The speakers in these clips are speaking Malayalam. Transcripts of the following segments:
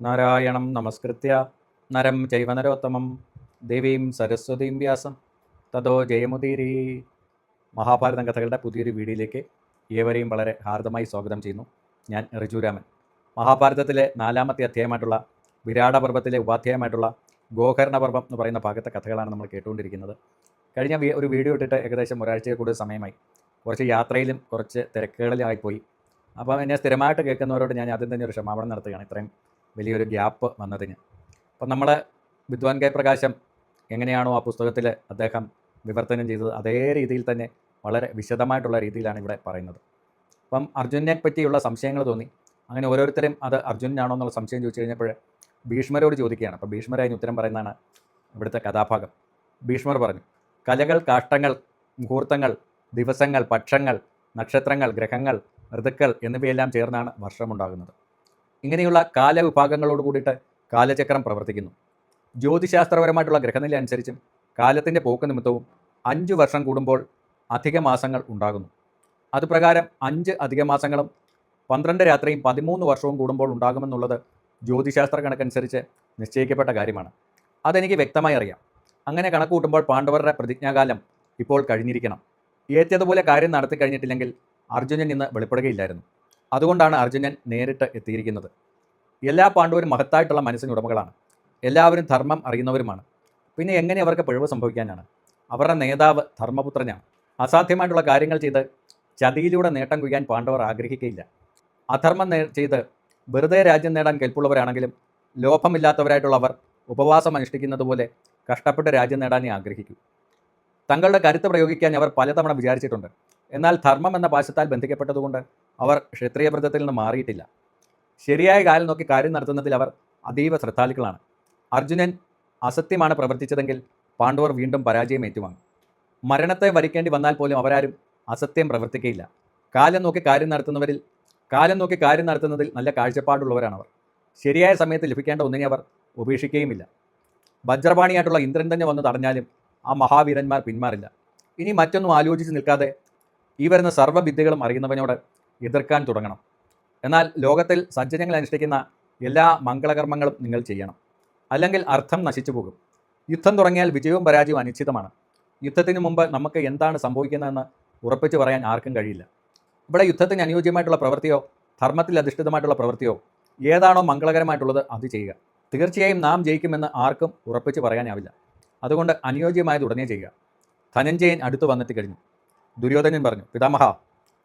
നാരായണം നമസ്കൃത്യ നരം ചൈവ നരോത്തമം ദേവീം സരസ്വതീം വ്യാസം തതോ ജയമുദീരീ. മഹാഭാരതം കഥകളുടെ പുതിയൊരു വീഡിയോയിലേക്ക് ഏവരെയും വളരെ ഹാർദമായി സ്വാഗതം ചെയ്യുന്നു. ഞാൻ ഋജുരാമൻ. മഹാഭാരതത്തിലെ 4-ാമത്തെ അധ്യായമായിട്ടുള്ള വിരാടപർവത്തിലെ ഉപാധ്യായമായിട്ടുള്ള ഗോകർണപർവം എന്ന് പറയുന്ന ഭാഗത്തെ കഥകളാണ് നമ്മൾ കേട്ടുകൊണ്ടിരിക്കുന്നത്. കഴിഞ്ഞ ഒരു വീഡിയോ ഇട്ടിട്ട് ഏകദേശം ഒരാഴ്ചയിൽ കൂടുതൽ സമയമായി. കുറച്ച് യാത്രയിലും കുറച്ച് തിരക്കുകളിലായിപ്പോയി. അപ്പോൾ എന്നെ സ്ഥിരമായിട്ട് കേൾക്കുന്നവരോട് ഞാൻ ആദ്യം തന്നെ ഒരു ക്ഷമാപണം നടത്തുകയാണ്, ഇത്രയും വലിയൊരു ഗ്യാപ്പ് വന്നതിന്. അപ്പം നമ്മൾ വിദ്വാൻ കെ പ്രകാശം എങ്ങനെയാണോ ആ പുസ്തകത്തിൽ അദ്ദേഹം വിവർത്തനം ചെയ്തത് അതേ രീതിയിൽ തന്നെ വളരെ വിശദമായിട്ടുള്ള രീതിയിലാണ് ഇവിടെ പറയുന്നത്. അപ്പം അർജുനെ പറ്റിയുള്ള സംശയങ്ങൾ തോന്നി. അങ്ങനെ ഓരോരുത്തരും അത് അർജുനാണോ എന്നുള്ള സംശയം ചോദിച്ചു കഴിഞ്ഞപ്പോൾ ഭീഷ്മരോട് ചോദിക്കുകയാണ്. അപ്പോൾ ഭീഷ്മർ അതിന് ഉത്തരം പറയുന്നതാണ് ഇവിടുത്തെ കഥാഭാഗം. ഭീഷ്മർ പറഞ്ഞു, കലകൾ, കാഷ്ടങ്ങൾ, മുഹൂർത്തങ്ങൾ, ദിവസങ്ങൾ, പക്ഷങ്ങൾ, നക്ഷത്രങ്ങൾ, ഗ്രഹങ്ങൾ, ഋതുക്കൾ എന്നിവയെല്ലാം ചേർന്നാണ് വർഷമുണ്ടാകുന്നത്. ഇങ്ങനെയുള്ള കാലവിഭാഗങ്ങളോട് കൂടിയിട്ട് കാലചക്രം പ്രവർത്തിക്കുന്നു. ജ്യോതിശാസ്ത്രപരമായിട്ടുള്ള ഗ്രഹനില അനുസരിച്ചും കാലത്തിൻ്റെ പോക്ക് നിമിത്തവും 5 വർഷം കൂടുമ്പോൾ അധിക മാസങ്ങൾ ഉണ്ടാകുന്നു. അതുപ്രകാരം 5 അധിക മാസങ്ങളും 12 രാത്രിയും 13 വർഷവും കൂടുമ്പോൾ ഉണ്ടാകുമെന്നുള്ളത് ജ്യോതിശാസ്ത്ര കണക്കനുസരിച്ച് നിശ്ചയിക്കപ്പെട്ട കാര്യമാണ്. അതെനിക്ക് വ്യക്തമായി അറിയാം. അങ്ങനെ കണക്ക് കൂട്ടുമ്പോൾ പാണ്ഡവരുടെ പ്രതിജ്ഞാകാലം ഇപ്പോൾ കഴിഞ്ഞിരിക്കണം. ഏറ്റതുപോലെ കാര്യം നടത്തി കഴിഞ്ഞിട്ടില്ലെങ്കിൽ അർജുനൻ ഇന്ന് വെളിപ്പെടുകയില്ലായിരുന്നു. അതുകൊണ്ടാണ് അർജുനൻ നേരിട്ട് എത്തിയിരിക്കുന്നത്. എല്ലാ പാണ്ഡവരും മഹത്തായിട്ടുള്ള മനസ്സിനുടമകളാണ്. എല്ലാവരും ധർമ്മം അറിയുന്നവരുമാണ്. പിന്നെ എങ്ങനെ അവർക്ക് പിഴവ് സംഭവിക്കാനാണ്? അവരുടെ നേതാവ് ധർമ്മപുത്രനാണ്. അസാധ്യമായിട്ടുള്ള കാര്യങ്ങൾ ചെയ്ത് ചതിയിലൂടെ നേട്ടം കൊയ്യാൻ പാണ്ഡവർ ആഗ്രഹിക്കുകയില്ല. അധർമ്മം ചെയ്ത് വെറുതെ രാജ്യം നേടാൻ കെൽപ്പുള്ളവരാണെങ്കിലും ലോഭമില്ലാത്തവരായിട്ടുള്ളവർ ഉപവാസം അനുഷ്ഠിക്കുന്നത് പോലെ കഷ്ടപ്പെട്ട് രാജ്യം നേടാനേ ആഗ്രഹിക്കൂ. തങ്ങളുടെ കരുത്ത് പ്രയോഗിക്കാൻ അവർ പലതവണ വിചാരിച്ചിട്ടുണ്ട്. എന്നാൽ ധർമ്മം എന്ന പാശത്താൽ ബന്ധിക്കപ്പെട്ടതുകൊണ്ട് അവർ ക്ഷത്രിയവ്രതത്തിൽ നിന്ന് മാറിയിട്ടില്ല. ശരിയായ കാലം നോക്കി കാര്യം നടത്തുന്നതിൽ അവർ അതീവ ശ്രദ്ധാലുക്കളാണ്. അർജുനൻ അസത്യമാണ് പ്രവർത്തിച്ചതെങ്കിൽ പാണ്ഡവർ വീണ്ടും പരാജയം ഏറ്റുവാങ്ങും. മരണത്തെ വരിക്കേണ്ടി വന്നാൽ പോലും അവരാരും അസത്യം പ്രവർത്തിക്കുകയില്ല. കാലം നോക്കി കാര്യം നടത്തുന്നതിൽ നല്ല കാഴ്ചപ്പാടുള്ളവരാണവർ. ശരിയായ സമയത്ത് ലഭിക്കേണ്ട ഒന്നിനെ അവർ ഉപേക്ഷിക്കുകയുമില്ല. വജ്രപാണിയായിട്ടുള്ള ഇന്ദ്രൻ തന്നെ വന്ന് തടഞ്ഞാലും ആ മഹാവീരന്മാർ പിന്മാറില്ല. ഇനി മറ്റൊന്നും ആലോചിച്ച് നിൽക്കാതെ ഈ വരുന്ന സർവ്വവിദ്യകളും അറിയുന്നവനോട് എതിർക്കാൻ തുടങ്ങണം. എന്നാൽ ലോകത്തിൽ സജ്ജനങ്ങൾ അനുഷ്ഠിക്കുന്ന എല്ലാ മംഗളകർമ്മങ്ങളും നിങ്ങൾ ചെയ്യണം, അല്ലെങ്കിൽ അർത്ഥം നശിച്ചു പോകും. യുദ്ധം തുടങ്ങിയാൽ വിജയവും പരാജയവും അനിശ്ചിതമാണ്. യുദ്ധത്തിന് മുമ്പ് നമുക്ക് എന്താണ് സംഭവിക്കുന്നതെന്ന് ഉറപ്പിച്ച് പറയാൻ ആർക്കും കഴിയില്ല. ഇവിടെ യുദ്ധത്തിന് അനുയോജ്യമായിട്ടുള്ള പ്രവൃത്തിയോ ധർമ്മത്തിൽ അധിഷ്ഠിതമായിട്ടുള്ള പ്രവൃത്തിയോ ഏതാണോ മംഗളകരമായിട്ടുള്ളത് അത് ചെയ്യുക. തീർച്ചയായും നാം ജയിക്കുമെന്ന് ആർക്കും ഉറപ്പിച്ച് പറയാനാവില്ല. അതുകൊണ്ട് അനുയോജ്യമായത് ഉടനെ ചെയ്യുക. ധനഞ്ജയൻ അടുത്തു വന്നെത്തി കഴിഞ്ഞു. ദുര്യോധനൻ പറഞ്ഞു, പിതാമഹ,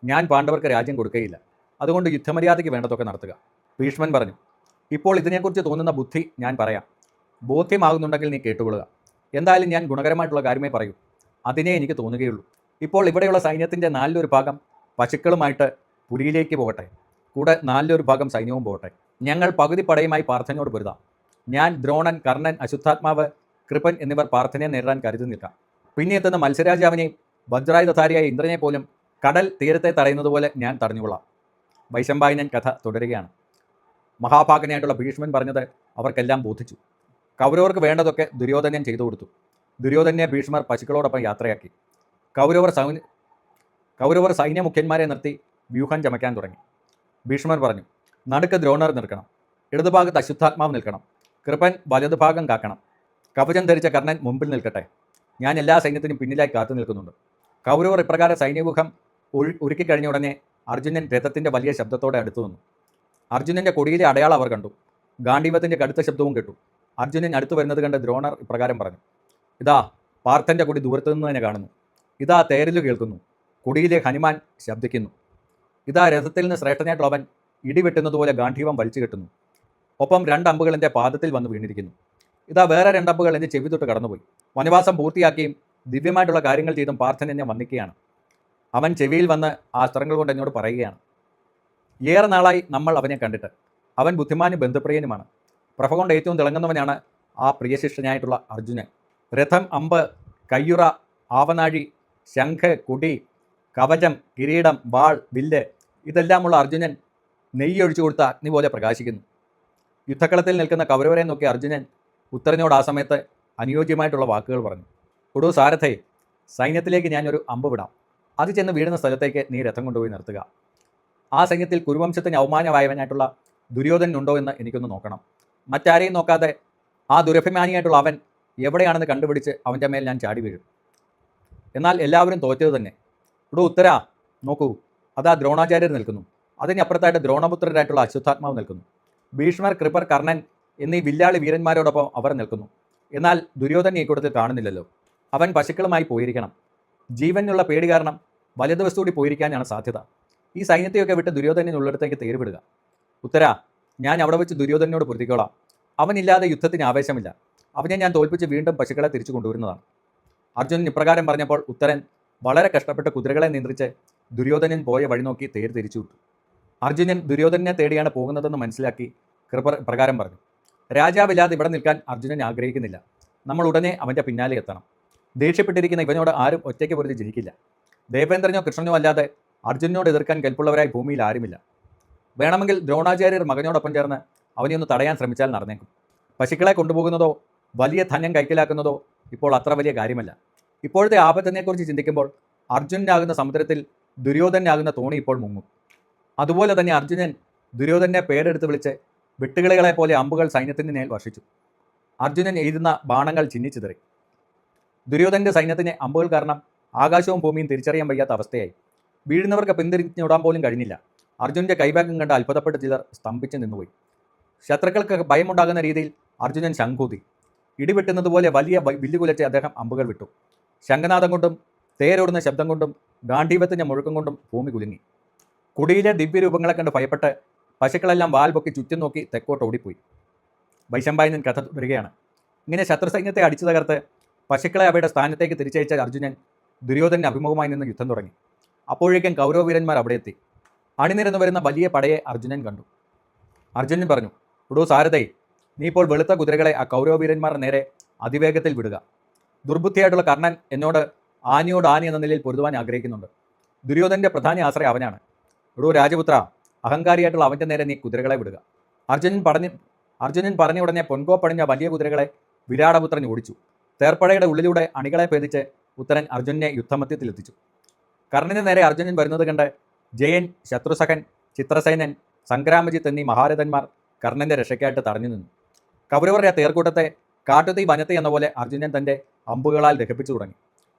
ഞാൻ പാണ്ഡവർക്ക് രാജ്യം കൊടുക്കുകയില്ല. അതുകൊണ്ട് യുദ്ധമര്യാദയ്ക്ക് വേണ്ടതൊക്കെ നടത്തുക. ഭീഷ്മൻ പറഞ്ഞു, ഇപ്പോൾ ഇതിനെക്കുറിച്ച് തോന്നുന്ന ബുദ്ധി ഞാൻ പറയാം. ബോധ്യമാകുന്നുണ്ടെങ്കിൽ നീ കേട്ടുകൊള്ളുക. എന്തായാലും ഞാൻ ഗുണകരമായിട്ടുള്ള കാര്യമേ പറയൂ. അതിനെ എനിക്ക് തോന്നുകയുള്ളൂ. ഇപ്പോൾ ഇവിടെയുള്ള സൈന്യത്തിൻ്റെ 4-1 ഭാഗം പശുക്കളുമായിട്ട് പുരിയിലേക്ക് പോകട്ടെ. കൂടെ 4-1 ഭാഗം സൈന്യവും പോകട്ടെ. ഞങ്ങൾ പകുതി പടയുമായി പാർത്ഥനയോട് പൊരുതാം. ഞാൻ, ദ്രോണൻ, കർണൻ, അശ്വത്ഥാത്മാവ്, കൃപൻ എന്നിവർ പാർത്ഥനയെ നേരിടാൻ കരുതി നിൽക്കാം. പിന്നെ എത്തുന്ന മത്സരാജാവിനെയും വജ്രായുധധാരിയായ ഇന്ദ്രനെ പോലും കടൽ തീരത്തെ തടയുന്നത് പോലെ ഞാൻ തടഞ്ഞുകൊള്ളാം. വൈശമ്പായനൻ കഥ തുടരുകയാണ്. മഹാഭാഗനായിട്ടുള്ള ഭീഷ്മൻ പറഞ്ഞത് അവർക്കെല്ലാം ബോധിച്ചു. കൗരവർക്ക് വേണ്ടതൊക്കെ ദുര്യോധനൻ ചെയ്തു കൊടുത്തു. ദുര്യോധനെ ഭീഷ്മർ പശുക്കളോടൊപ്പം യാത്രയാക്കി. കൗരവർ സൈന്യമുഖ്യന്മാരെ നിർത്തി വ്യൂഹം ചമയ്ക്കാൻ തുടങ്ങി. ഭീഷ്മർ പറഞ്ഞു, നടുക്ക് ദ്രോണർ നിൽക്കണം, ഇടതുഭാഗത്ത് അശ്വത്ഥാത്മാവ് നിൽക്കണം, കൃപൻ വലതുഭാഗം കാക്കണം, കവചം ധരിച്ച കർണൻ മുമ്പിൽ നിൽക്കട്ടെ. ഞാൻ എല്ലാ സൈന്യത്തിനും പിന്നിലായി കാത്തു നിൽക്കുന്നുണ്ട്. കൗരവർ ഇപ്രകാരം സൈന്യവ്യൂഹം ഒരുക്കിക്കഴിഞ്ഞ ഉടനെ അർജുനൻ രഥത്തിൻ്റെ വലിയ ശബ്ദത്തോടെ അടുത്തു വന്നു. അർജുനൻ്റെ കൊടിയിലെ അടയാളം അവർ കണ്ടു. ഗാണ്ഡീവത്തിൻ്റെ കടുത്ത ശബ്ദവും കേട്ടു. അർജുനൻ അടുത്തു വരുന്നത് കണ്ട് ദ്രോണർ ഇപ്രകാരം പറഞ്ഞു, ഇതാ പാർത്ഥൻ്റെ കൊടി ദൂരത്തു നിന്ന് തന്നെ കാണുന്നു. ഇതാ തേരിൽ കേൾക്കുന്നു. കൊടിയിലെ ഹനുമാൻ ശബ്ദിക്കുന്നു. ഇതാ രഥത്തിൽ നിന്ന് ശ്രേഷ്ഠനായിട്ടുള്ളവൻ ഇടിവെട്ടുന്നതുപോലെ ഗാണ്ഡീവം വലിച്ചു കെട്ടുന്നു. ഒപ്പം 2 അമ്പുകൾ എൻ്റെ പാദത്തിൽ വന്ന് വീണിരിക്കുന്നു. ഇതാ വേറെ 2 അമ്പുകൾ എൻ്റെ ചെവി തൊട്ട് കടന്നുപോയി. വനവാസം പൂർത്തിയാക്കിയും ദിവ്യമായിട്ടുള്ള കാര്യങ്ങൾ ചെയ്തും പാർത്ഥൻ എന്നെ വന്ദിക്കുകയാണ്. അവൻ ചെവിയിൽ വന്ന് ആ അസ്ത്രങ്ങൾ കൊണ്ട് എന്നോട് പറയുകയാണ്, ഏറെ നാളായി നമ്മൾ അവനെ കണ്ടിട്ട്. അവൻ ബുദ്ധിമാനും ബന്ധുപ്രിയനുമാണ്. പ്രഭ കൊണ്ട് ഏറ്റവും തിളങ്ങുന്നവനാണ് ആ പ്രിയശിഷ്ടനായിട്ടുള്ള അർജുനൻ. രഥം, അമ്പ്, കയ്യുറ, ആവനാഴി, ശംഖ്, കുടി, കവചം, കിരീടം, വാൾ, വില്ല് ഇതെല്ലാമുള്ള അർജുനൻ നെയ്യൊഴിച്ചു കൊടുത്ത അഗ്നി പോലെ പ്രകാശിക്കുന്നു. യുദ്ധക്കളത്തിൽ നിൽക്കുന്ന കൗരവരെ നോക്കി അർജുനൻ ഉത്തരനോട് ആ സമയത്ത് അനുയോജ്യമായിട്ടുള്ള വാക്കുകൾ പറഞ്ഞു. ഒടു സാരഥേ, സൈന്യത്തിലേക്ക് ഞാനൊരു അമ്പ് വിടാം. അത് ചെന്ന് വീഴുന്ന സ്ഥലത്തേക്ക് നീ രഥം കൊണ്ടുപോയി നിർത്തുക. ആ സൈന്യത്തിൽ കുരുവംശത്തിന് അവമാനമായവനായിട്ടുള്ള ദുര്യോധനുണ്ടോ എന്ന് എനിക്കൊന്ന് നോക്കണം. മറ്റാരെയും നോക്കാതെ ആ ദുരഭിമാനിയായിട്ടുള്ള അവൻ എവിടെയാണെന്ന് കണ്ടുപിടിച്ച് അവൻ്റെ മേൽ ഞാൻ ചാടി വീഴും. എന്നാൽ എല്ലാവരും തോറ്റത് തന്നെ. ഇവിടെ ഉത്തര നോക്കൂ, അതാ ദ്രോണാചാര്യർ നിൽക്കുന്നു. അതിനപ്പുറത്തായിട്ട് ദ്രോണപുത്രരായിട്ടുള്ള അശ്വത്ഥാത്മാവ് നിൽക്കുന്നു. ഭീഷ്മർ, കൃപർ, കർണൻ എന്നീ വില്ലാളി വീരന്മാരോടൊപ്പം അവർ നിൽക്കുന്നു. എന്നാൽ ദുര്യോധനെ ഈ കൂട്ടത്തിൽ കാണുന്നില്ലല്ലോ. അവൻ പശുക്കളുമായി പോയിരിക്കണം. ജീവനുള്ള പേടി കാരണം വലതുവശത്തൂടി പോയിരിക്കാനാണ് സാധ്യത. ഈ സൈന്യത്തെയൊക്കെ വിട്ട് ദുര്യോധനുള്ളിടത്തേക്ക് തേരുവിടുക. ഉത്തര, ഞാൻ അവിടെ വെച്ച് ദുര്യോധനോട് പൊരുത്തിക്കോളാം. അവനില്ലാതെ യുദ്ധത്തിന് ആവേശമില്ല. അവനെ ഞാൻ തോൽപ്പിച്ച് വീണ്ടും പശുക്കളെ തിരിച്ചു കൊണ്ടുവരുന്നതാണ്. അർജുനൻ ഇപ്രകാരം പറഞ്ഞപ്പോൾ ഉത്തരൻ വളരെ കഷ്ടപ്പെട്ട് കുതിരകളെ നിയന്ത്രിച്ച് ദുര്യോധനൻ പോയ വഴി നോക്കി തേര് തിരിച്ചു വിട്ടു. അർജുനൻ ദുര്യോധനെ തേടിയാണ് പോകുന്നതെന്ന് മനസ്സിലാക്കി കൃപർ പ്രകാരം പറഞ്ഞു, രാജാവില്ലാതെ ഇവിടെ നിൽക്കാൻ അർജുനൻ ആഗ്രഹിക്കുന്നില്ല. നമ്മൾ ഉടനെ അവൻ്റെ പിന്നാലെ എത്തണം. ദേഷ്യപ്പെട്ടിരിക്കുന്ന ഇവനോട് ആരും ഒറ്റയ്ക്ക് പൊരുതി ജനിക്കില്ല. ദേവേന്ദ്രനോ കൃഷ്ണനോ അല്ലാതെ അർജുനോട് എതിർക്കാൻ കെൽപ്പുള്ളവരായി ഭൂമിയിൽ ആരുമില്ല. വേണമെങ്കിൽ ദ്രോണാചാര്യർ മകനോടൊപ്പം ചേർന്ന് അവനെ ഒന്ന് തടയാൻ ശ്രമിച്ചാൽ നടന്നേക്കും. പശുക്കളെ കൊണ്ടുപോകുന്നതോ വലിയ ധനം കൈക്കലാക്കുന്നതോ ഇപ്പോൾ അത്ര വലിയ കാര്യമല്ല. ഇപ്പോഴത്തെ ആപത്തിനെക്കുറിച്ച് ചിന്തിക്കുമ്പോൾ അർജുനനാകുന്ന സമുദ്രത്തിൽ ദുര്യോധനാകുന്ന തോണി ഇപ്പോൾ മുങ്ങും. അതുപോലെ തന്നെ അർജുനൻ ദുര്യോധനെ പേരെടുത്ത് വിളിച്ച് വെട്ടുകിളികളെ പോലെ അമ്പുകൾ സൈന്യത്തിന് മേൽ വർഷിച്ചു. അർജുനൻ എഴുതുന്ന ബാണങ്ങൾ ചിന്നിച്ചിതറി. ദുര്യോധന്റെ സൈന്യത്തിന് അമ്പുകൾ കാരണം ആകാശവും ഭൂമിയും തിരിച്ചറിയാൻ വയ്യാത്ത അവസ്ഥയായി. വീഴുന്നവർക്ക് പിന്തിരിഞ്ഞോടാൻ പോലും കഴിഞ്ഞില്ല. അർജുനന്റെ കൈവേഗം കണ്ട് അത്ഭുതപ്പെട്ട ചിലർ സ്തംഭിച്ച് നിന്നുപോയി. ശത്രുക്കൾക്ക് ഭയമുണ്ടാകുന്ന രീതിയിൽ അർജുനൻ ശംഖൂതി. ഇടിവെട്ടുന്നത് പോലെ വലിയ വില്ലുകുലച്ച് അദ്ദേഹം അമ്പുകൾ വിട്ടു. ശംഖനാദം കൊണ്ടും തേരോടുന്ന ശബ്ദം കൊണ്ടും ഗാന്ധീവത്തിൻ്റെ മുഴക്കം കൊണ്ടും ഭൂമി കുലുങ്ങി. കുടിയിലെ ദിവ്യരൂപങ്ങളെ കണ്ട് ഭയപ്പെട്ട് പശുക്കളെല്ലാം വാൽ പൊക്കി ചുറ്റും നോക്കി തെക്കോട്ട് ഓടിപ്പോയി. വൈശമ്പായനൻ കഥ വരികയാണ്. ഇങ്ങനെ ശത്രുസൈന്യത്തെ അടിച്ചു തകർത്ത് പശുക്കളെ അവയുടെ സ്ഥാനത്തേക്ക് തിരിച്ചയച്ച അർജുനൻ ദുര്യോധനന് അഭിമുഖമായി നിന്ന് യുദ്ധം തുടങ്ങി. അപ്പോഴേക്കും കൗരവവീരന്മാർ അവിടെ എത്തി. അണിനിരന്നു വരുന്ന വലിയ പടയെ അർജുനൻ കണ്ടു. അർജുനൻ പറഞ്ഞു, ഉടോ സാരഥേ, നീ ഇപ്പോൾ വെളുത്ത കുതിരകളെ ആ കൗരവവീരന്മാരുടെ നേരെ അതിവേഗത്തിൽ വിടുക. ദുർബുദ്ധിയായിട്ടുള്ള കർണൻ എന്നോട് ആനയോട് ആന എന്ന നിലയിൽ പൊരുതുവാൻ ആഗ്രഹിക്കുന്നുണ്ട്. ദുര്യോധനന്റെ പ്രധാന ആശ്രയം അവനാണ്. ഉടോ രാജപുത്ര, അഹങ്കാരിയായിട്ടുള്ള അവൻ്റെ നേരെ നീ കുതിരകളെ വിടുക. അർജുനൻ പറഞ്ഞ ഉടനെ പൊൻകോപ്പണിഞ്ഞ വലിയ കുതിരകളെ വിരാടപുത്രൻ ഓടിച്ചു. തേർപ്പടയുടെ ഉള്ളിലൂടെ അണികളെ ഭേദിച്ച് ഉത്തരൻ അർജുനനെ യുദ്ധമധ്യത്തിലെത്തിച്ചു. കർണന് നേരെ അർജുനൻ വരുന്നത് കണ്ട് ജയൻ, ശത്രുസഖൻ, ചിത്രസേനൻ, സംഗ്രാമജിത്ത് എന്നീ മഹാരഥന്മാർ കർണന്റെ രക്ഷയ്ക്കായിട്ട് തടഞ്ഞു നിന്നു. കൗരവരുടെ തേർക്കൂട്ടത്തെ കാട്ടുതീ വനത്തെ എന്ന പോലെ അർജുനൻ തൻ്റെ അമ്പുകളാൽ ദഹിപ്പിച്ചു തുടങ്ങി.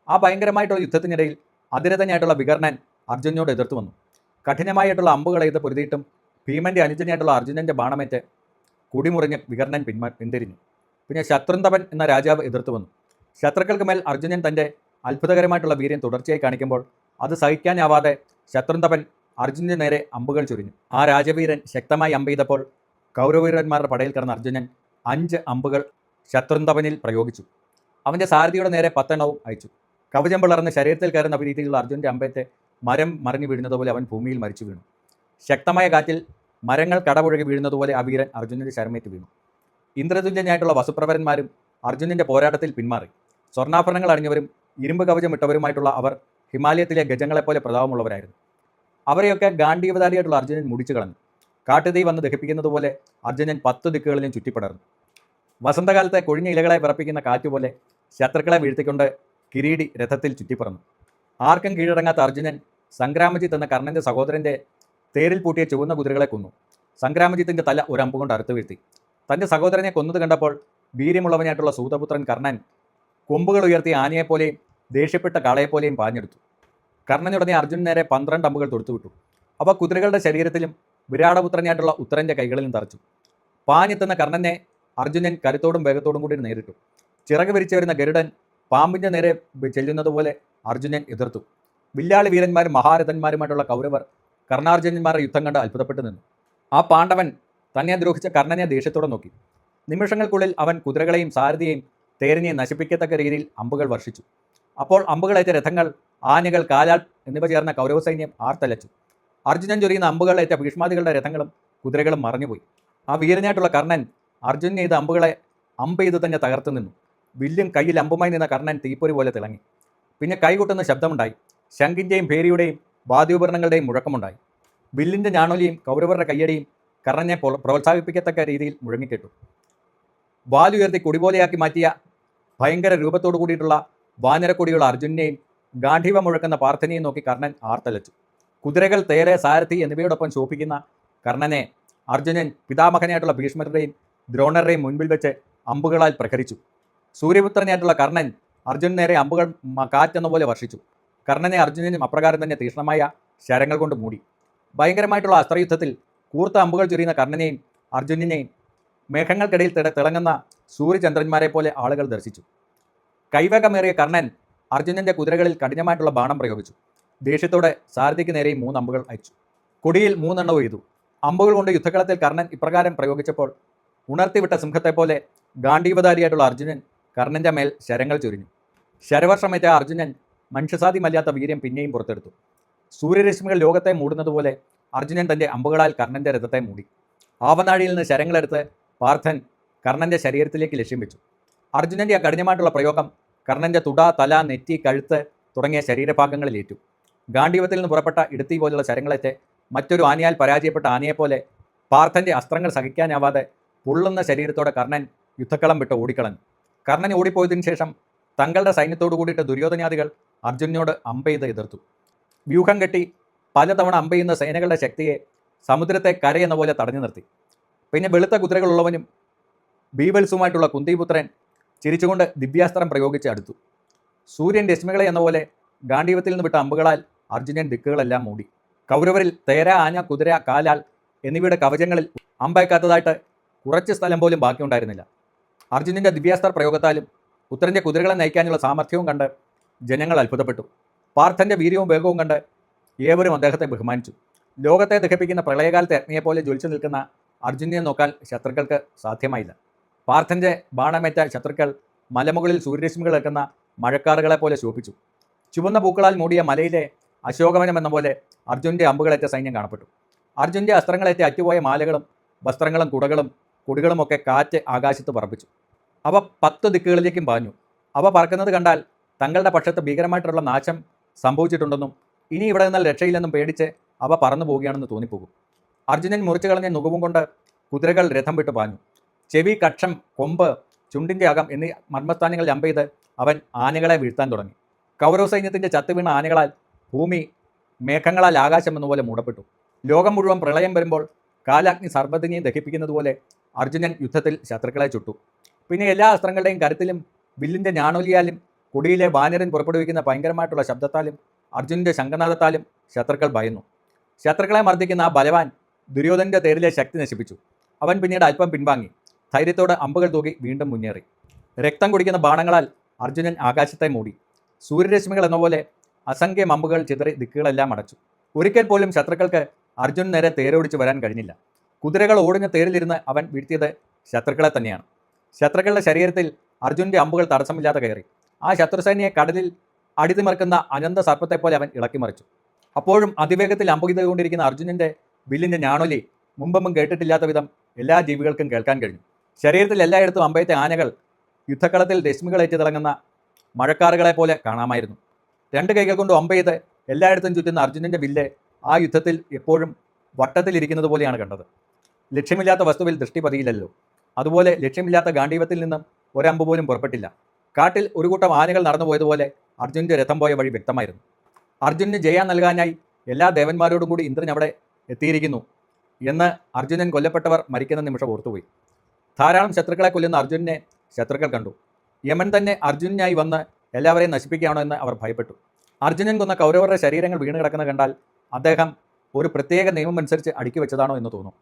ആ ഭയങ്കരമായിട്ടുള്ള യുദ്ധത്തിനിടയിൽ അതിരഥനായിട്ടുള്ള വികർണൻ അർജുനോട് എതിർത്തു വന്നു. കഠിനമായിട്ടുള്ള അമ്പുകളെയ്ത് പൊരുതിയിട്ടും ഭീമന്റെ അനുജനായിട്ടുള്ള അർജുനന്റെ ബാണമേറ്റ് കുടിമുറിഞ്ഞ് വികർണൻ പിന്തിരിഞ്ഞു. പിന്നെ ശത്രുന്തപൻ എന്ന രാജാവ് എതിർത്തു വന്നു. ശത്രുക്കൾക്ക് മേൽ അർജുനൻ തൻ്റെ അത്ഭുതകരമായിട്ടുള്ള വീര്യം തുടർച്ചയായി കാണിക്കുമ്പോൾ അത് സഹിക്കാനാവാതെ ശത്രുന്തപൻ അർജുനന്റെ നേരെ അമ്പുകൾ ചൊരിഞ്ഞു. ആ രാജവീരൻ ശക്തമായി അമ്പെയ്തപ്പോൾ കൗരവീരന്മാരുടെ പടയിൽ കിടന്ന അർജുനൻ 5 അമ്പുകൾ ശത്രുന്തപനിൽ പ്രയോഗിച്ചു. അവൻ്റെ സാരഥിയുടെ നേരെ 10 എണ്ണവും അയച്ചു. കവചം പിളർന്ന് ശരീരത്തിൽ കയറുന്ന രീതിയിലുള്ള അർജുനന്റെ അമ്പേറ്റ് മരം മറിഞ്ഞു വീഴുന്നതുപോലെ അവൻ ഭൂമിയിൽ മരിച്ചു വീണു. ശക്തമായ കാറ്റിൽ മരങ്ങൾ കടപുഴകി വീഴുന്നതുപോലെ ആ വീരൻ അർജുനന്റെ ശരമേറ്റ് വീണു. ഇന്ദ്രതുല്യനായിട്ടുള്ള വസുപ്രവരന്മാരും അർജുനന്റെ പോരാട്ടത്തിൽ പിന്മാറി. സ്വർണ്ണാഭരണങ്ങൾ അണിഞ്ഞവരും ഇരുമ്പ് കവചം ഇട്ടവരുമായിട്ടുള്ള അവർ ഹിമാലയത്തിലെ ഗജങ്ങളെപ്പോലെ പ്രതാപമുള്ളവരായിരുന്നു. അവരെയൊക്കെ ഗാണ്ഡീവധാരിയായിട്ടുള്ള അർജുനൻ മുടിച്ചു കളഞ്ഞു. കാട്ടുതീ വന്ന് ദഹിപ്പിക്കുന്നത് പോലെ അർജുനൻ 10 ദിക്കുകളിലും ചുറ്റിപ്പടർന്നു. വസന്തകാലത്തെ കൊഴിഞ്ഞ ഇലകളെ വിറപ്പിക്കുന്ന കാറ്റുപോലെ ശത്രുക്കളെ വീഴ്ത്തിക്കൊണ്ട് കിരീടി രഥത്തിൽ ചുറ്റിപ്പറന്നു. ആർക്കും കീഴടങ്ങാത്ത അർജുനൻ സംഗ്രാമജിത്ത് എന്ന കർണന്റെ സഹോദരന്റെ തേരിൽ പൂട്ടിയ ചുവന്ന കുതിരകളെ കൊന്നു. സംഗ്രാമജിത്തിന്റെ തല ഒരു അമ്പ് കൊണ്ട് അറുത്തു വീഴ്ത്തി. തൻ്റെ സഹോദരനെ കൊന്നത് കണ്ടപ്പോൾ വീര്യമുള്ളവനായിട്ടുള്ള സൂതപുത്രൻ കർണൻ കൊമ്പുകൾ ഉയർത്തിയ ആനയെപ്പോലെയും ദേഷ്യപ്പെട്ട കാളയെപ്പോലെയും പാഞ്ഞെടുത്തു. കർണനുടനെ അർജുനൻ നേരെ 12 അമ്പുകൾ തൊടുത്തുവിട്ടു. അവ കുതിരകളുടെ ശരീരത്തിലും വിരാടപുത്രനായിട്ടുള്ള ഉത്തരന്റെ കൈകളിലും തറച്ചു. പാഞ്ഞെത്തുന്ന കർണനെ അർജുനൻ കരുത്തോടും വേഗത്തോടും കൂടി നേരിട്ടു. ചിറക് വിരിച്ചു വരുന്ന ഗരുഡൻ പാമ്പിൻ്റെ നേരെ ചെല്ലുന്നതുപോലെ അർജുനൻ എതിർത്തു. വില്ലാളി വീരന്മാരും മഹാരഥന്മാരുമായിട്ടുള്ള കൗരവർ കർണാർജുനന്മാരുടെ യുദ്ധം കണ്ട് അത്ഭുതപ്പെട്ടു നിന്നു. ആ പാണ്ഡവൻ തന്നെ ദ്രോഹിച്ച കർണനെ ദേഷ്യത്തോടെ നോക്കി. നിമിഷങ്ങൾക്കുള്ളിൽ അവൻ കുതിരകളെയും സാരഥിയെയും തേരിനെയും നശിപ്പിക്കത്തക്ക രീതിയിൽ അമ്പുകൾ വർഷിച്ചു. അപ്പോൾ അമ്പുകളേറ്റ രഥങ്ങൾ, ആനകൾ, കാലാൾ എന്നിവ ചേർന്ന കൗരവ സൈന്യം ആർത്തലച്ചു. അർജുനൻ ചൊരിയുന്ന അമ്പുകളേറ്റ ഭീഷ്മാദികളുടെ രഥങ്ങളും കുതിരകളും മറഞ്ഞുപോയി. ആ വീരനായിട്ടുള്ള കർണൻ അർജുനൻ ചെയ്ത അമ്പുകളെ അമ്പെയ്ത് തന്നെ തകർത്തു നിന്നു. വില്ലും കയ്യിൽ അമ്പുമായി നിന്ന കർണൻ തീപ്പൊരി പോലെ തിളങ്ങി. പിന്നെ കൈകൊട്ടുന്ന ശബ്ദമുണ്ടായി. ശംഖിൻ്റെയും ഭേരിയുടെയും വാദ്യോപകരണങ്ങളുടെയും മുഴക്കമുണ്ടായി. വില്ലിൻ്റെ ഞാണൊലിയും കൗരവരുടെ കയ്യടിയും കർണനെ പ്രോത്സാഹിപ്പിക്കത്തക്ക രീതിയിൽ മുഴങ്ങിക്കേട്ടു. വാലുയർത്തി കൊടിപോലെയാക്കി മാറ്റിയ ഭയങ്കര രൂപത്തോടു കൂടിയിട്ടുള്ള വാനരക്കൊടിയുള്ള അർജുനെയും ഗാന്ധീവ മുഴക്കുന്ന പാർത്ഥനെയും നോക്കി കർണൻ ആർത്തലച്ചു. കുതിരകൾ, തേര്, സാരഥി എന്നിവയോടൊപ്പം ശോഭിക്കുന്ന കർണനെ അർജുനൻ പിതാമഹനായിട്ടുള്ള ഭീഷ്മരുടെയും ദ്രോണരുടെയും മുൻപിൽ വെച്ച് അമ്പുകളാൽ പ്രഹരിച്ചു. സൂര്യപുത്രനായിട്ടുള്ള കർണൻ അർജുനൻ നേരെ അമ്പുകൾ കാറ്റെന്ന പോലെ വർഷിച്ചു. കർണനെ അർജുനനും അപ്രകാരം തന്നെ തീക്ഷ്ണമായ ശരങ്ങൾ കൊണ്ട് മൂടി. ഭയങ്കരമായിട്ടുള്ള അസ്ത്രയുദ്ധത്തിൽ കൂർത്ത അമ്പുകൾ ചുരിയുന്ന കർണനെയും അർജുനനെയും മേഘങ്ങൾക്കിടയിൽ തിളങ്ങുന്ന സൂര്യചന്ദ്രന്മാരെ പോലെ ആളുകൾ ദർശിച്ചു. കൈവേഗമേറിയ കർണൻ അർജുനന്റെ കുതിരകളിൽ കഠിനമായിട്ടുള്ള ബാണം പ്രയോഗിച്ചു. ദേഷ്യത്തോടെ സാരഥിക്ക് നേരെയും 3 അമ്പുകൾ അയച്ചു. കൊടിയിൽ 3 എണ്ണം എയ്തു. അമ്പുകൾ കൊണ്ട് യുദ്ധകളത്തിൽ കർണൻ ഇപ്രകാരം പ്രയോഗിച്ചപ്പോൾ ഉണർത്തിവിട്ട സിംഹത്തെപ്പോലെ ഗാണ്ഡീവധാരിയായിട്ടുള്ള അർജുനൻ കർണന്റെ മേൽ ശരങ്ങൾ ചൊരിഞ്ഞു. ശരവർഷമേറ്റ അർജുനൻ മനുഷ്യസാധ്യമല്ലാത്ത വീര്യം പിന്നെയും പുറത്തെടുത്തു. സൂര്യരശ്മികൾ ലോകത്തെ മൂടുന്നതുപോലെ അർജുനൻ തൻ്റെ അമ്പുകളാൽ കർണന്റെ രഥത്തെ മൂടി. ആവനാഴിയിൽ നിന്ന് ശരങ്ങളെടുത്ത് പാർത്ഥൻ കർണന്റെ ശരീരത്തിലേക്ക് ലക്ഷ്യം വെച്ചു. അർജുനന്റെ ആ കഠിനമായിട്ടുള്ള പ്രയോഗം കർണന്റെ തുട, തല, നെറ്റി, കഴുത്ത് തുടങ്ങിയ ശരീരഭാഗങ്ങളിലേറ്റു. ഗാണ്ഡീവത്തിൽ നിന്ന് പുറപ്പെട്ട ഇടുത്തി പോലുള്ള ശരങ്ങളേറ്റ് മറ്റൊരു ആനയാൽ പരാജയപ്പെട്ട ആനയെപ്പോലെ പാർത്ഥന്റെ അസ്ത്രങ്ങൾ സഹിക്കാനാവാതെ പൊള്ളുന്ന ശരീരത്തോടെ കർണൻ യുദ്ധക്കളം വിട്ട് ഓടിക്കളഞ്ഞു. കർണൻ ഓടിപ്പോയതിനു ശേഷം തങ്ങളുടെ സൈന്യത്തോടു കൂടിയിട്ട് ദുര്യോധനാദികൾ അർജുനനോട് അമ്പെയ്ത് എതിർത്തു. വ്യൂഹം കെട്ടി പലതവണ അമ്പെയ്യുന്ന സേനകളുടെ ശക്തിയെ സമുദ്രത്തെ കരയെന്ന പോലെ തടഞ്ഞു നിർത്തി. പിന്നെ വെളുത്ത കുതിരകളുള്ളവനും ബീവത്സുമായിട്ടുള്ള കുന്തിപുത്രൻ ചിരിച്ചുകൊണ്ട് ദിവ്യാസ്ത്രം പ്രയോഗിച്ച് അടുത്തു. സൂര്യൻ രശ്മികളെ എന്ന പോലെ ഗാണ്ഡീവത്തിൽ നിന്ന് വിട്ട അമ്പുകളാൽ അർജുനൻ ദിക്കുകളെല്ലാം മൂടി. കൗരവരിൽ തേര, ആന, കുതിര, കാലാൽ എന്നിവയുടെ കവചങ്ങളിൽ അമ്പയക്കാത്തതായിട്ട് കുറച്ച് സ്ഥലം പോലും ബാക്കിയുണ്ടായിരുന്നില്ല. അർജുനൻ്റെ ദിവ്യാസ്ത്ര പ്രയോഗത്താലും പുത്രൻ്റെ കുതിരകളെ നയിക്കാനുള്ള സാമർഥ്യവും കണ്ട് ജനങ്ങൾ അത്ഭുതപ്പെട്ടു. പാർത്ഥൻ്റെ വീര്യവും വേഗവും കണ്ട് ഏവരും അദ്ദേഹത്തെ ബഹുമാനിച്ചു. ലോകത്തെ ദഹിപ്പിക്കുന്ന പ്രളയകാലത്തെ അഗ്നിയെപ്പോലെ ജ്വലിച്ചു നിൽക്കുന്ന അർജുനനെ നോക്കാൻ ശത്രുക്കൾക്ക് സാധ്യമായില്ല. പാർത്ഥൻ്റെ ബാണമേറ്റ ശത്രുക്കൾ മലമുകളിൽ സൂര്യരശ്മികൾ ഏൽക്കുന്ന മഴക്കാറുകളെ പോലെ ശോഭിച്ചു. ചുവന്ന പൂക്കളാൽ മൂടിയ മലയിലെ അശോകവനം എന്ന പോലെ അർജുനൻ്റെ അമ്പുകളേറ്റ സൈന്യം കാണപ്പെട്ടു. അർജുനൻ്റെ അസ്ത്രങ്ങളേറ്റ അറ്റുപോയ മാലകളും വസ്ത്രങ്ങളും കുടകളും കൊടികളുമൊക്കെ കാറ്റ് ആകാശത്ത് പറപ്പിച്ചു. അവ 10 ദിക്കുകളിലേക്കും പാഞ്ഞു. അവ പറക്കുന്നത് കണ്ടാൽ തങ്ങളുടെ പക്ഷത്ത് ഭീകരമായിട്ടുള്ള നാശം സംഭവിച്ചിട്ടുണ്ടെന്നും ഇനി ഇവിടെ നിന്നാൽ രക്ഷയില്ലെന്നും പേടിച്ച് അവ പറന്നു പോവുകയാണെന്ന് തോന്നിപ്പോകും. അർജുനൻ മുറിച്ചു കളഞ്ഞ നുകവും കൊണ്ട് കുതിരകൾ രഥം വിട്ടു പാഞ്ഞു. ചെവി, കക്ഷം, കൊമ്പ്, ചുണ്ടിൻ്റെ അകം എന്നീ മർമ്മസ്ഥാനങ്ങളിൽ അമ്പെയ്ത് അവൻ ആനകളെ വീഴ്ത്താൻ തുടങ്ങി. കൗരവ സൈന്യത്തിൻ്റെ ചത്തുവീണ ആനകളാൽ ഭൂമി മേഘങ്ങളാൽ ആകാശം എന്നപോലെ മൂടപ്പെട്ടു. ലോകം മുഴുവൻ പ്രളയം വരുമ്പോൾ കാലാഗ്നി സർവ്വത്തിനെയും ദഹിപ്പിക്കുന്നത് പോലെ അർജുനൻ യുദ്ധത്തിൽ ശത്രുക്കളെ ചുട്ടു. പിന്നെ എല്ലാ അസ്ത്രങ്ങളുടെയും കരുത്തിലും വില്ലിൻ്റെ ഞാണൊലിയാലും കൊടിയിലെ വാനരൻ പുറപ്പെടുവിക്കുന്ന ഭയങ്കരമായിട്ടുള്ള ശബ്ദത്താലും അർജുനൻ്റെ ശംഖനാദത്താലും ശത്രുക്കൾ ഭയന്നു. ശത്രുക്കളെ മർദ്ദിക്കുന്ന ആ ബലവാൻ ദുര്യോധനൻ്റെ തേരിലെ ശക്തി നശിപ്പിച്ചു. അവൻ പിന്നീട് അല്പം പിൻവാങ്ങി ധൈര്യത്തോടെ അമ്പുകൾ തൂക്കി വീണ്ടും മുന്നേറി. രക്തം കുടിക്കുന്ന ബാണങ്ങളാൽ അർജുനൻ ആകാശത്തെ മൂടി. സൂര്യരശ്മികൾ എന്ന പോലെ അസംഖ്യം അമ്പുകൾ ചിതറി ദിക്കുകളെല്ലാം അടച്ചു. ഒരിക്കൽ പോലും ശത്രുക്കൾക്ക് അർജുനൻ നേരെ തേരോടിച്ച് വരാൻ കഴിഞ്ഞില്ല. കുതിരകൾ ഓടുന്ന തേരിലിരുന്ന് അവൻ വീഴ്ത്തിയത് ശത്രുക്കളെ തന്നെയാണ്. ശത്രുക്കളുടെ ശരീരത്തിൽ അർജുനൻ്റെ അമ്പുകൾ തടസ്സമില്ലാതെ കയറി. ആ ശത്രുസൈന്യയെ കടലിൽ അടിതിമറിക്കുന്ന അനന്ത സർപ്പത്തെപ്പോലെ അവൻ ഇളക്കിമറിച്ചു. അപ്പോഴും അതിവേഗത്തിൽ അമ്പു ചെയ്തുകൊണ്ടിരിക്കുന്ന അർജുനൻ്റെ വില്ലിൻ്റെ ഞാണൊലി മുമ്പൊന്നും കേട്ടിട്ടില്ലാത്ത വിധം എല്ലാ ജീവികൾക്കും കേൾക്കാൻ കഴിഞ്ഞു. ശരീരത്തിൽ എല്ലായിടത്തും അമ്പയത്തെ ആനകൾ യുദ്ധക്കളത്തിൽ രശ്മികളേറ്റ് തിളങ്ങുന്ന മഴക്കാറുകളെ പോലെ കാണാമായിരുന്നു. 2 കൈകൾ കൊണ്ട് അമ്പെയ്ത് എല്ലായിടത്തും ചുറ്റുന്ന അർജുനൻ്റെ വില്ല് ആ യുദ്ധത്തിൽ എപ്പോഴും വട്ടത്തിലിരിക്കുന്നത് പോലെയാണ് കണ്ടത്. ലക്ഷ്യമില്ലാത്ത വസ്തുവിൽ ദൃഷ്ടി പതിയില്ലല്ലോ. അതുപോലെ ലക്ഷ്യമില്ലാത്ത ഗാണ്ഡീവത്തിൽ നിന്നും ഒരമ്പ് പോലും പുറപ്പെട്ടില്ല. കാട്ടിൽ ഒരു കൂട്ടം ആനകൾ നടന്നുപോയതുപോലെ അർജുനൻ്റെ രഥം പോയ വഴി വ്യക്തമായിരുന്നു. അർജുനന് ജയം നൽകാനായി എല്ലാ ദേവന്മാരോടും കൂടി ഇന്ദ്രൻ അവിടെ എത്തിയിരിക്കുന്നു എന്ന് അർജുനൻ കൊല്ലപ്പെട്ടവർ മരിക്കുന്ന നിമിഷം ഓർത്തുപോയി. ധാരാളം ശത്രുക്കളെ കൊല്ലുന്ന അർജുനനെ ശത്രുക്കൾ കണ്ടു. യമൻ തന്നെ അർജുനനായി വന്ന് എല്ലാവരെയും നശിപ്പിക്കുകയാണോ എന്ന് അവർ ഭയപ്പെട്ടു. അർജുനൻ കൊന്ന കൗരവരുടെ ശരീരങ്ങൾ വീണ് കിടക്കുന്ന കണ്ടാൽ അദ്ദേഹം ഒരു പ്രത്യേക നിയമം അനുസരിച്ച് അടുക്കി വെച്ചതാണോ എന്ന് തോന്നും.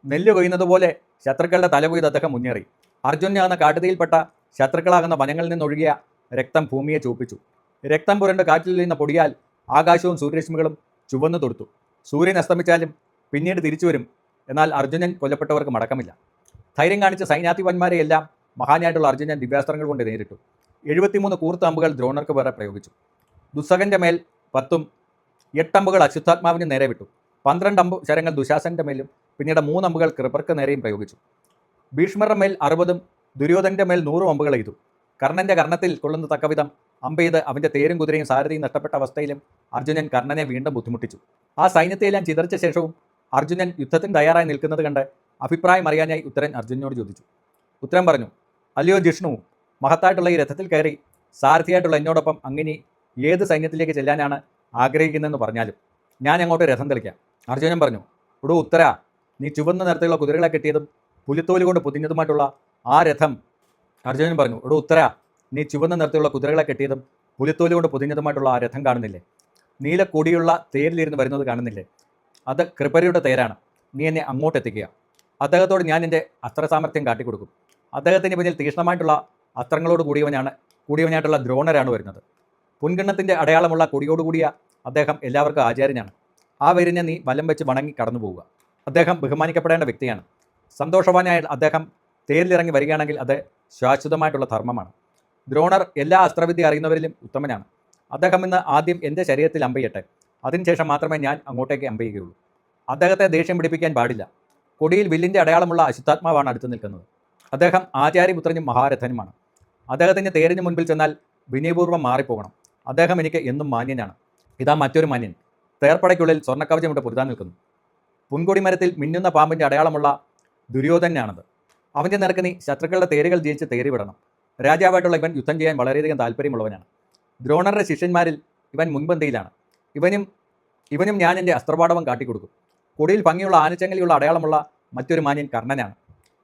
നെല്ല് കൊയ്യുന്നത് പോലെ ശത്രുക്കളുടെ തല കൊയ്ത് അദ്ദേഹം മുന്നേറി. അർജുനാകുന്ന കാട്ടുതീയിൽപ്പെട്ട ശത്രുക്കളാകുന്ന വനങ്ങളിൽ നിന്നൊഴുകിയ രക്തം ഭൂമിയെ ചൂപ്പിച്ചു. രക്തം പുരണ്ട് കാറ്റിൽ നിന്ന പൊടിയാൽ ആകാശവും സൂര്യരശ്മികളും ചുവന്നു തൊടുത്തു. സൂര്യൻ അസ്തമിച്ചാലും പിന്നീട് തിരിച്ചു വരും. എന്നാൽ അർജുനൻ കൊല്ലപ്പെട്ടവർക്ക് മടക്കമില്ല. ധൈര്യം കാണിച്ച സൈന്യാധിപന്മാരെയെല്ലാം മഹാനായിട്ടുള്ള അർജുനൻ ദിവ്യാസ്ത്രങ്ങൾ കൊണ്ട് നേരിട്ടു. 73 കൂർത്ത അമ്പുകൾ ദ്രോണർക്ക് വേറെ പ്രയോഗിച്ചു. ദുസ്സഹൻ്റെ മേൽ 10ഉം 8 അമ്പുകൾ അശ്വത്ഥാത്മാവിന് നേരെ വിട്ടു. 12 അമ്പു ശരങ്ങൾ ദുശാസൻ്റെ മേലും പിന്നീട് 3 അമ്പുകൾ കൃപർക്ക് നേരെയും പ്രയോഗിച്ചു. ഭീഷ്മരുടെ മേൽ 60ഉം ദുര്യോധനൻ്റെ മേൽ 100 അമ്പുകൾ എയ്തു. കർണൻ്റെ കർണത്തിൽ കൊള്ളുന്ന തക്കവിധം അമ്പെയ്ത് അവൻ്റെ തേരും കുതിരയും സാരഥിയും നഷ്ടപ്പെട്ട അവസ്ഥയിലും അർജുനൻ കർണനെ വീണ്ടും ബുദ്ധിമുട്ടിച്ചു. ആ സൈന്യത്തെയെല്ലാം ചിതറിച്ച ശേഷവും അർജുനൻ യുദ്ധത്തിന് തയ്യാറായി നിൽക്കുന്നത് കണ്ട് അഭിപ്രായം അറിയാനായി ഉത്തരൻ അർജുനനോട് ചോദിച്ചു. ഉത്തരൻ പറഞ്ഞു, അല്ലയോ ജിഷ്ണു, മഹത്തായിട്ടുള്ള ഈ രഥത്തിൽ കയറി സാരഥിയായിട്ടുള്ള എന്നോടൊപ്പം അങ്ങനെ ഏത് സൈന്യത്തിലേക്ക് ചെല്ലാനാണ് ആഗ്രഹിക്കുന്നതെന്ന് പറഞ്ഞാലും ഞാൻ അങ്ങോട്ട് രഥം തെളിക്കാം. അർജുനൻ പറഞ്ഞു, ഉടോ ഉത്തര, നീ ചുവന്ന നിറത്തിലുള്ള കുതിരകളെ കെട്ടിയതും പുലിത്തോല് കൊണ്ട് പൊതിഞ്ഞതുമായിട്ടുള്ള ആ രഥം അർജുനൻ പറഞ്ഞു, എടോ ഉത്തര, നീ ചുവന്ന നിറത്തിലുള്ള കുതിരകളെ കെട്ടിയതും പുലിത്തോല് കൊണ്ട് പൊതിഞ്ഞതുമായിട്ടുള്ള ആ രഥം കാണുന്നില്ലേ? നീലക്കൊടിയുള്ള തേരിലിരുന്ന് വരുന്നത് കാണുന്നില്ലേ? അത് കൃപരുടെ തേരാണ്. നീ എന്നെ അങ്ങോട്ട് എത്തിക്കുക. അദ്ദേഹത്തോട് ഞാൻ എൻ്റെ അസ്ത്രസാമർഥ്യം കാട്ടിക്കൊടുക്കും. അദ്ദേഹത്തിന് പിന്നിൽ തീക്ഷ്ണമായിട്ടുള്ള അസ്ത്രങ്ങളോട് കൂടിയവനായിട്ടുള്ള ദ്രോണരാണ് വരുന്നത്. പുൻകിണ്ണത്തിൻ്റെ അടയാളമുള്ള കൊടിയോടുകൂടിയ അദ്ദേഹം എല്ലാവർക്കും ആചാര്യനാണ്. ആ വരിനെ നീ വലം വെച്ച് വണങ്ങി കടന്നു പോവുക. അദ്ദേഹം ബഹുമാനിക്കപ്പെടേണ്ട വ്യക്തിയാണ്. സന്തോഷവാനായ അദ്ദേഹം തേരിലിറങ്ങി വരികയാണെങ്കിൽ അത് ശാശ്വതമായിട്ടുള്ള ധർമ്മമാണ്. ദ്രോണർ എല്ലാ അസ്ത്രവിദ്യ അറിയുന്നവരിലും ഉത്തമനാണ്. അദ്ദേഹം ഇന്ന് ആദ്യം എൻ്റെ ശരീരത്തിൽ അമ്പെയ്യട്ടെ, അതിനുശേഷം മാത്രമേ ഞാൻ അങ്ങോട്ടേക്ക് അമ്പെയ്യുകയുള്ളൂ. അദ്ദേഹത്തെ ദേഷ്യം പിടിപ്പിക്കാൻ പാടില്ല. കൊടിയിൽ വില്ലിൻ്റെ അടയാളമുള്ള അശുദ്ധാത്മാവാണ് അടുത്ത് നിൽക്കുന്നത്. അദ്ദേഹം ആചാര്യപുത്രനും മഹാരഥനുമാണ്. അദ്ദേഹത്തിൻ്റെ തേരിന് മുൻപിൽ ചെന്നാൽ വിനയപൂർവ്വം മാറിപ്പോകണം. അദ്ദേഹം എനിക്ക് എന്നും മാന്യനാണ്. ഇതാ മറ്റൊരു മാന്യൻ തേർപ്പടയ്ക്കുള്ളിൽ സ്വർണ്ണക്കവചമിട്ട് പൊരുതാൻ നിൽക്കുന്നു. പുൻകൊടി മരത്തിൽ മിന്നുന്ന പാമ്പിൻ്റെ അടയാളമുള്ള ദുര്യോധനാണത്. അവൻ്റെ നിരക്ക് നീ ശത്രുക്കളുടെ തേരുകൾ ജയിച്ച് തേരി വിടണം. രാജാവായിട്ടുള്ള ഇവൻ യുദ്ധം ചെയ്യാൻ വളരെയധികം താല്പര്യമുള്ളവനാണ്. ദ്രോണരുടെ ശിഷ്യന്മാരിൽ ഇവൻ മുൻപന്തിയിലാണ്. ഇവനും ഞാൻ എൻ്റെ അസ്ത്രപാടവം കാട്ടിക്കൊടുക്കും. കൊടിയിൽ ഭംഗിയുള്ള ആനച്ചങ്ങലിയുള്ള അടയാളമുള്ള മറ്റൊരു മാന്യൻ കർണനാണ്.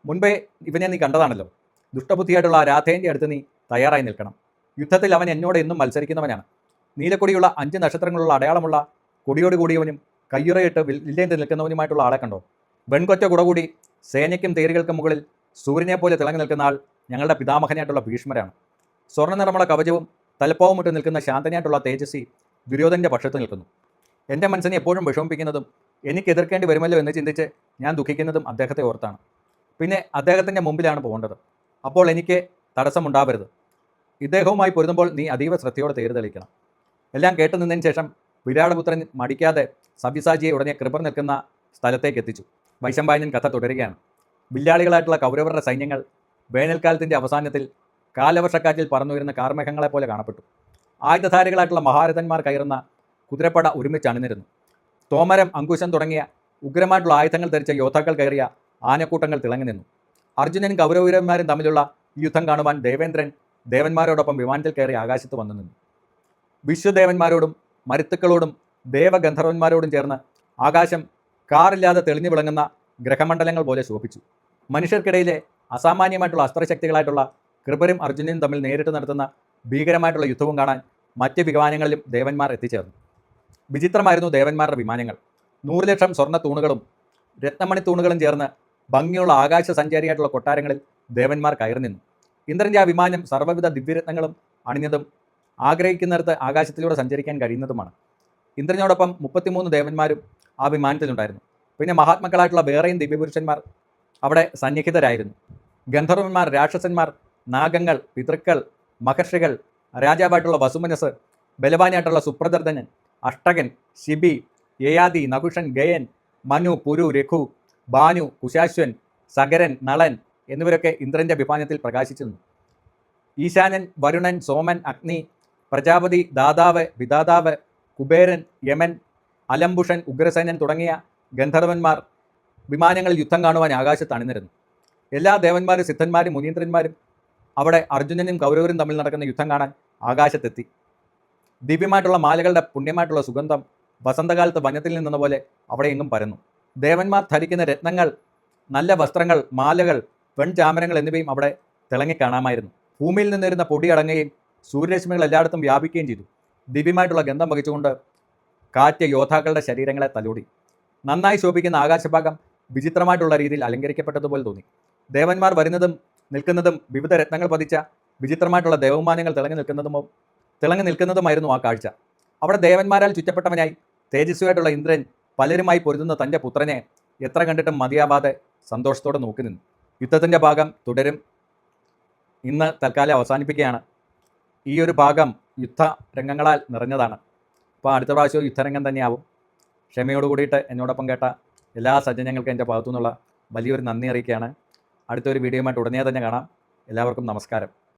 മുൻപേ ഇവനെ നീ കണ്ടതാണല്ലോ. ദുഷ്ടബുദ്ധിയായിട്ടുള്ള രാധേൻ്റെ അടുത്ത് നീ തയ്യാറായി നിൽക്കണം. യുദ്ധത്തിൽ അവൻ എന്നോട് എന്നും മത്സരിക്കുന്നവനാണ്. നീലക്കൊടിയുള്ള 5 നക്ഷത്രങ്ങളുള്ള അടയാളമുള്ള കൊടിയോട് കൂടിയവനും കയ്യുറയിട്ട് വില്ലേന്തി നിൽക്കുന്നവനുമായിട്ടുള്ള ആളെ കണ്ടോ? വെൺകൊറ്റ കുടകൂടി സേനയ്ക്കും തേരുകൾക്കും മുകളിൽ സൂര്യനെ പോലെ തിളങ്ങി നിൽക്കുന്ന ആൾ ഞങ്ങളുടെ പിതാമഹനായിട്ടുള്ള ഭീഷ്മരാണ്. സ്വർണ്ണ നിറമുള്ള കവചവും തലപ്പാവും ഇട്ട് നിൽക്കുന്ന ശാന്തനായിട്ടുള്ള തേജസ്വി ദുര്യോധൻ്റെ പക്ഷത്ത് നിൽക്കുന്നു. എൻ്റെ മനസ്സിനെ എപ്പോഴും വിഷമിപ്പിക്കുന്നതും എനിക്ക് എതിർക്കേണ്ടി വരുമല്ലോ എന്ന് ചിന്തിച്ച് ഞാൻ ദുഃഖിക്കുന്നതും അദ്ദേഹത്തെ ഓർത്താണ്. പിന്നെ അദ്ദേഹത്തിൻ്റെ മുമ്പിലാണ് പോകേണ്ടത്. അപ്പോൾ എനിക്ക് തടസ്സമുണ്ടാവരുത്. ഇദ്ദേഹവുമായി പൊരുതുമ്പോൾ നീ അതീവ ശ്രദ്ധയോടെ തേര് തെളിയിക്കണം. എല്ലാം കേട്ടു നിന്നതിന് ശേഷം വിരാടപുത്രൻ മടിക്കാതെ സബ്യസാചിയെ ഉടനെ കൃപർ നിൽക്കുന്ന സ്ഥലത്തേക്ക് എത്തിച്ചു. വൈശമ്പായനൻ കഥ തുടരുകയാണ്. വില്ലാളികളായിട്ടുള്ള കൗരവരുടെ സൈന്യങ്ങൾ വേനൽക്കാലത്തിൻ്റെ അവസാനത്തിൽ കാലവർഷക്കാറ്റിൽ പറന്നുവരുന്ന കാർമേഘങ്ങളെപ്പോലെ കാണപ്പെട്ടു. ആയുധധാരികളായിട്ടുള്ള മഹാരഥന്മാർ കയറുന്ന കുതിരപ്പട ഒരുമിച്ച് അണിനിരുന്നു. തോമരം, അങ്കുശം തുടങ്ങിയ ഉഗ്രമായിട്ടുള്ള ആയുധങ്ങൾ ധരിച്ച യോദ്ധാക്കൾ കയറിയ ആനക്കൂട്ടങ്ങൾ തിളങ്ങി നിന്നു. അർജുനനും കൗരവീരന്മാരും തമ്മിലുള്ള ഈ യുദ്ധം കാണുവാൻ ദേവേന്ദ്രൻ ദേവന്മാരോടൊപ്പം വിമാനത്തിൽ കയറി ആകാശത്ത് വന്നു നിന്നു. വിശ്വദേവന്മാരോടും മരുത്തുക്കളോടും ദേവഗന്ധർവന്മാരോടും ചേർന്ന് ആകാശം കാറില്ലാതെ തെളിഞ്ഞു വിളങ്ങുന്ന ഗ്രഹമണ്ഡലങ്ങൾ പോലെ ശോഭിച്ചു. മനുഷ്യർക്കിടയിലെ അസാമാന്യമായിട്ടുള്ള അസ്ത്രശക്തികളായിട്ടുള്ള കൃപരും അർജുനനും തമ്മിൽ നേരിട്ട് നടത്തുന്ന ഭീകരമായിട്ടുള്ള യുദ്ധവും കാണാൻ മറ്റ് വിമാനങ്ങളിലും ദേവന്മാർ എത്തിച്ചേർന്നു. വിചിത്രമായിരുന്നു ദേവന്മാരുടെ വിമാനങ്ങൾ. 100 ലക്ഷം സ്വർണ്ണ തൂണുകളും രത്നമണി തൂണുകളും ചേർന്ന് ഭംഗിയുള്ള ആകാശ സഞ്ചാരിയായിട്ടുള്ള കൊട്ടാരങ്ങളിൽ ദേവന്മാർ കയറി നിന്നു. ഇന്ദ്രൻ്റെ ആ വിമാനം സർവ്വവിധ ദിവ്യരത്നങ്ങളും അണിഞ്ഞതും ആഗ്രഹിക്കുന്നിടത്ത് ആകാശത്തിലൂടെ സഞ്ചരിക്കാൻ കഴിയുന്നതുമാണ്. ഇന്ദ്രനോടൊപ്പം 33 ദേവന്മാരും ആ വിമാനത്തിലുണ്ടായിരുന്നു. പിന്നെ മഹാത്മാക്കളായിട്ടുള്ള വേറെയും ദിവ്യപുരുഷന്മാർ അവിടെ സന്നിഹിതരായിരുന്നു. ഗന്ധർവന്മാർ, രാക്ഷസന്മാർ, നാഗങ്ങൾ, പിതൃക്കൾ, മഹർഷികൾ, രാജാവായിട്ടുള്ള വസുമനസ്, ബലവാനായിട്ടുള്ള സുപ്രദർദനൻ, അഷ്ടകൻ, ശിബി, യയാതി, നകുഷൻ, ഗയൻ, മനു, പുരു, രഘു, ഭാനു, കുശാശ്വൻ, സഗരൻ, നളൻ എന്നിവരൊക്കെ ഇന്ദ്രൻ്റെ വിമാനത്തിൽ പ്രകാശിച്ചിരുന്നു. ഈശാനൻ, വരുണൻ, സോമൻ, അഗ്നി, പ്രജാപതി, ദാതാവ്, വിദാതാവ്, കുബേരൻ, യമൻ, അലംബുഷൻ, ഉഗ്രസേനൻ തുടങ്ങിയ ഗന്ധർവന്മാർ വിമാനങ്ങളിൽ യുദ്ധം കാണുവാൻ ആകാശത്ത് അണിനിരുന്നു. എല്ലാ ദേവന്മാരും സിദ്ധന്മാരും മുനീന്ദ്രന്മാരും അവിടെ അർജുനനും കൗരവരും തമ്മിൽ നടക്കുന്ന യുദ്ധം കാണാൻ ആകാശത്തെത്തി. ദിവ്യമായിട്ടുള്ള മാലകളുടെ പുണ്യമായിട്ടുള്ള സുഗന്ധം വസന്തകാലത്ത് വനത്തിൽ നിന്നെന്ന പോലെ അവിടെ എങ്ങും പരന്നു. ദേവന്മാർ ധരിക്കുന്ന രത്നങ്ങൾ, നല്ല വസ്ത്രങ്ങൾ, മാലകൾ, പെൺചാമരങ്ങൾ എന്നിവയും അവിടെ തിളങ്ങിക്കാണാമായിരുന്നു. ഭൂമിയിൽ നിന്നിരുന്ന പൊടി അടങ്ങുകയും സൂര്യരശ്മികൾ എല്ലായിടത്തും വ്യാപിക്കുകയും ചെയ്തു. ദിവ്യമായിട്ടുള്ള ഗന്ധം വഹിച്ചുകൊണ്ട് കാറ്റ് യോദ്ധാക്കളുടെ ശരീരങ്ങളെ തലോടി. നന്നായി ശോഭിക്കുന്ന ആകാശഭാഗം വിചിത്രമായിട്ടുള്ള രീതിയിൽ അലങ്കരിക്കപ്പെട്ടതുപോലെ തോന്നി. ദേവന്മാർ വരുന്നതും നിൽക്കുന്നതും വിവിധ രത്നങ്ങൾ പതിച്ച വിചിത്രമായിട്ടുള്ള ദേവമാനങ്ങൾ തിളങ്ങി നിൽക്കുന്നതുമായിരുന്നു ആ കാഴ്ച. അവിടെ ദേവന്മാരാൽ ചുറ്റപ്പെട്ടവനായി തേജസ്വിയായിട്ടുള്ള ഇന്ദ്രൻ പലരുമായി പൊരുതുന്ന തൻ്റെ പുത്രനെ എത്ര കണ്ടിട്ടും മതിയാവാതെ സന്തോഷത്തോടെ നോക്കി നിന്നു. യുദ്ധത്തിൻ്റെ ഭാഗം തുടരും. ഇന്ന് തൽക്കാലം അവസാനിപ്പിക്കുകയാണ്. ഈ ഒരു ഭാഗം യുദ്ധ രംഗങ്ങളാൽ നിറഞ്ഞതാണ്. അപ്പോൾ അടുത്ത പ്രാവശ്യവും യുദ്ധരംഗം തന്നെയാവും. ക്ഷമയോട് കൂടിയിട്ട് എന്നോടൊപ്പം കേട്ട എല്ലാ സജ്ജനങ്ങൾക്കും എൻ്റെ ഭാഗത്തു നിന്നുള്ള വലിയൊരു നന്ദി അറിയിക്കുകയാണ്. അടുത്തൊരു വീഡിയോയുമായിട്ട് ഉടനെ തന്നെ കാണാം. എല്ലാവർക്കും നമസ്കാരം.